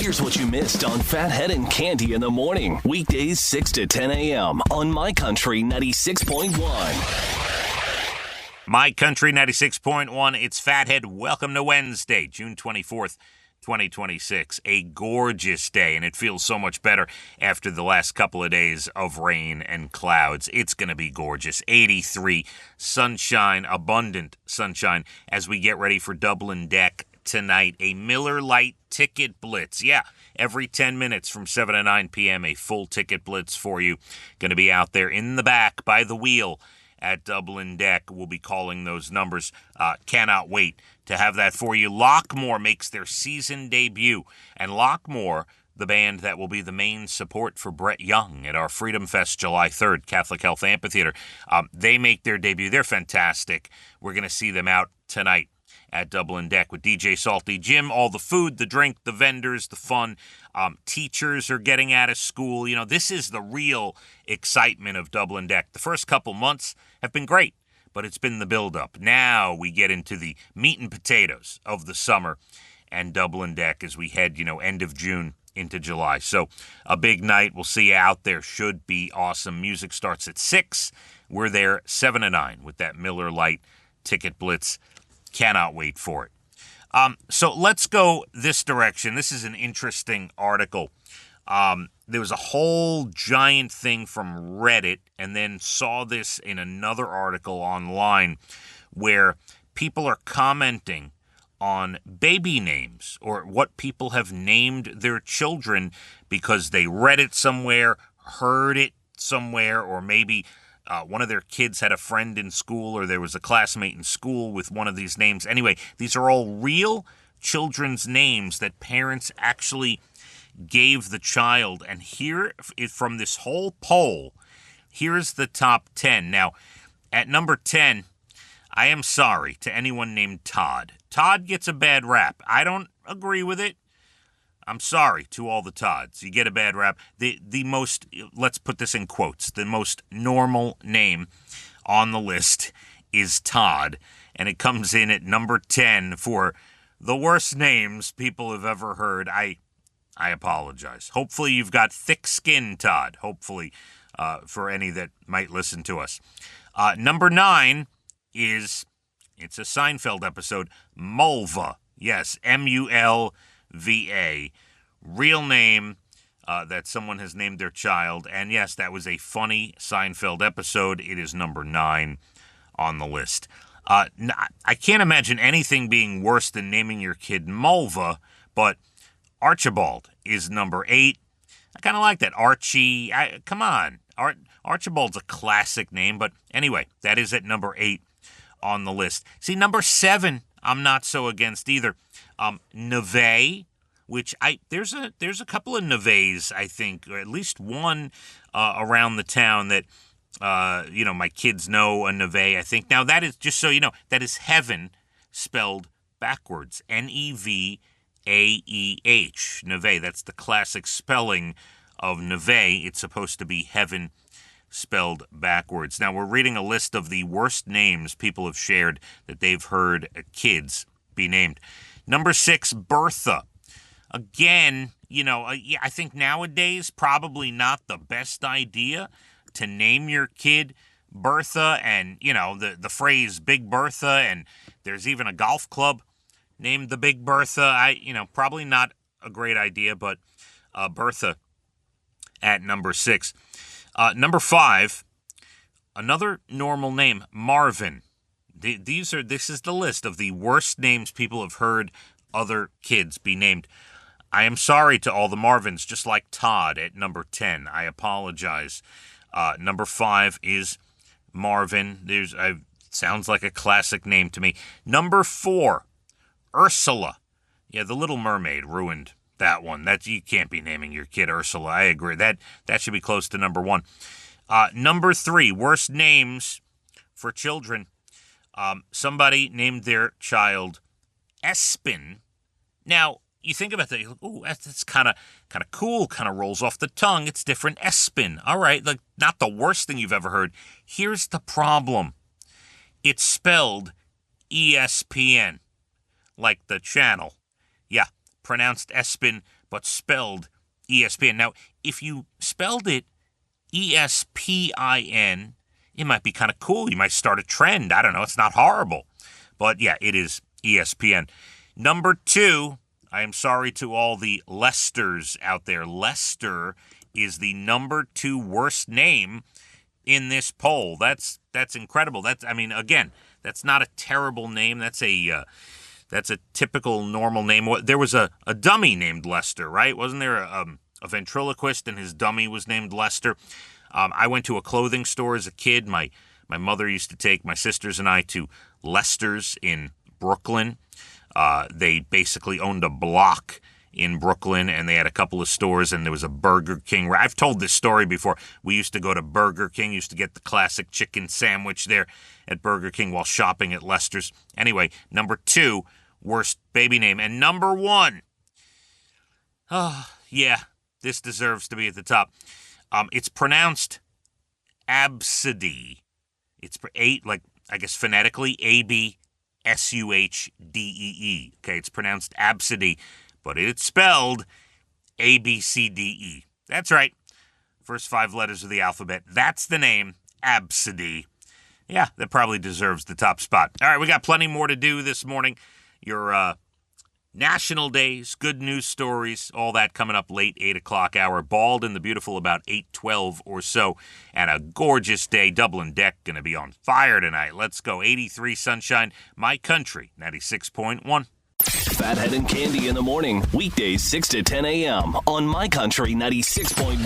Here's what you missed on Phathead and Cande in the morning. Weekdays 6 to 10 a.m. on My Country 96.1. My Country 96.1, it's Phathead. Welcome to Wednesday, June 24th, 2026. A gorgeous day, and it feels so much better after the last couple of days of rain and clouds. It's going to be gorgeous. 83, sunshine, abundant sunshine as we get ready for Dublin Deck tonight. A Miller Lite ticket blitz. Yeah, every 10 minutes from 7 to 9 p.m., a full ticket blitz for you. Going to be out there in the back by the wheel at Dublin Deck. We'll be calling those numbers. Cannot wait to have that for you. Lockmore makes their season debut. And Lockmore, the band that will be the main support for Brett Young at our Freedom Fest July 3rd, Catholic Health Amphitheater. They make their debut. They're fantastic. We're going to see them out tonight at Dublin Deck with DJ Salty Jim. All the food, the drink, the vendors, the fun. Teachers are getting out of school. You know, this is the real excitement of Dublin Deck. The first couple months have been great, but it's been the build-up. Now we get into the meat and potatoes of the summer and Dublin Deck as we head, end of June into July. So a big night. We'll see you out there. Should be awesome. Music starts at 6. We're there 7 to 9 with that Miller Lite ticket blitz. Cannot wait for it. So let's go this direction. This is an interesting article. There was a whole giant thing from Reddit, and then saw this in another article online where people are commenting on baby names or what people have named their children because they read it somewhere, heard it somewhere, or maybe one of their kids had a friend in school, or there was a classmate in school with one of these names. Anyway, these are all real children's names that parents actually gave the child. And here, from this whole poll, here's the top 10. Now, at number 10, I am sorry to anyone named Todd. Todd gets a bad rap. I don't agree with it. I'm sorry to all the Todds. You get a bad rap. The most, let's put this in quotes, the most normal name on the list is Todd. And it comes in at number 10 for the worst names people have ever heard. I apologize. Hopefully you've got thick skin, Todd. Hopefully, for any that might listen to us. Number 9 is, it's a Seinfeld episode, Mulva. Yes, Mulva. Real name that someone has named their child. And yes, that was a funny Seinfeld episode. It is number 9 on the list. I can't imagine anything being worse than naming your kid Mulva, but Archibald is number 8. I kind of like that. Archie, come on. Archibald's a classic name, but anyway, that is at number 8 on the list. See, number 7, I'm not so against either. Neve, which there's a couple of Neves, I think, or at least one around the town that my kids know a Neve, I think. Now that is, just so you know, that is heaven spelled backwards. Nevaeh. Neve. That's the classic spelling of Neve. It's supposed to be heaven spelled backwards. Now we're reading a list of the worst names people have shared that they've heard kids be named. Number 6, Bertha. Again, I think nowadays probably not the best idea to name your kid Bertha, and, the phrase Big Bertha, and there's even a golf club named the Big Bertha. Probably not a great idea, but Bertha at number 6. Number 5, another normal name, Marvin. This is the list of the worst names people have heard other kids be named. I am sorry to all the Marvins, just like Todd at number 10. I apologize. Number 5 is Marvin. Sounds like a classic name to me. Number 4, Ursula. Yeah, The Little Mermaid ruined that one. You can't be naming your kid Ursula. I agree. That should be close to number 1. Number 3, worst names for children. Somebody named their child Espen. Now, you think about that, you look, ooh, that's kind of cool, kind of rolls off the tongue. It's different. Espen. All right, not the worst thing you've ever heard. Here's the problem. It's spelled ESPN, like the channel. Yeah, pronounced Espen, but spelled ESPN. Now, if you spelled it ESPIN, it might be kind of cool. You might start a trend. I don't know. It's not horrible. But yeah, it is ESPN. Number 2, I am sorry to all the Lesters out there. Lester is the number 2 worst name in this poll. That's incredible. Again, that's not a terrible name. That's a typical normal name. There was a dummy named Lester, right? Wasn't there a ventriloquist and his dummy was named Lester? I went to a clothing store as a kid. My mother used to take my sisters and I to Lester's in Brooklyn. They basically owned a block in Brooklyn, and they had a couple of stores, and there was a Burger King. I've told this story before. We used to go to Burger King, used to get the classic chicken sandwich there at Burger King while shopping at Lester's. Anyway, number 2, worst baby name. And number 1, this deserves to be at the top. It's pronounced Absidy. It's phonetically ABSUHDEE. Okay, it's pronounced Absidy, but it's spelled ABCDE. That's right. First 5 letters of the alphabet. That's the name, Absidy. Yeah, that probably deserves the top spot. All right, we got plenty more to do this morning. Your national days, good news stories, all that coming up late 8 o'clock hour. Bald and the Beautiful about 8:12 or so. And a gorgeous day. Dublin Deck going to be on fire tonight. Let's go. 83 sunshine. My Country, 96.1. Phathead and Cande in the morning. Weekdays 6 to 10 a.m. on My Country 96.1.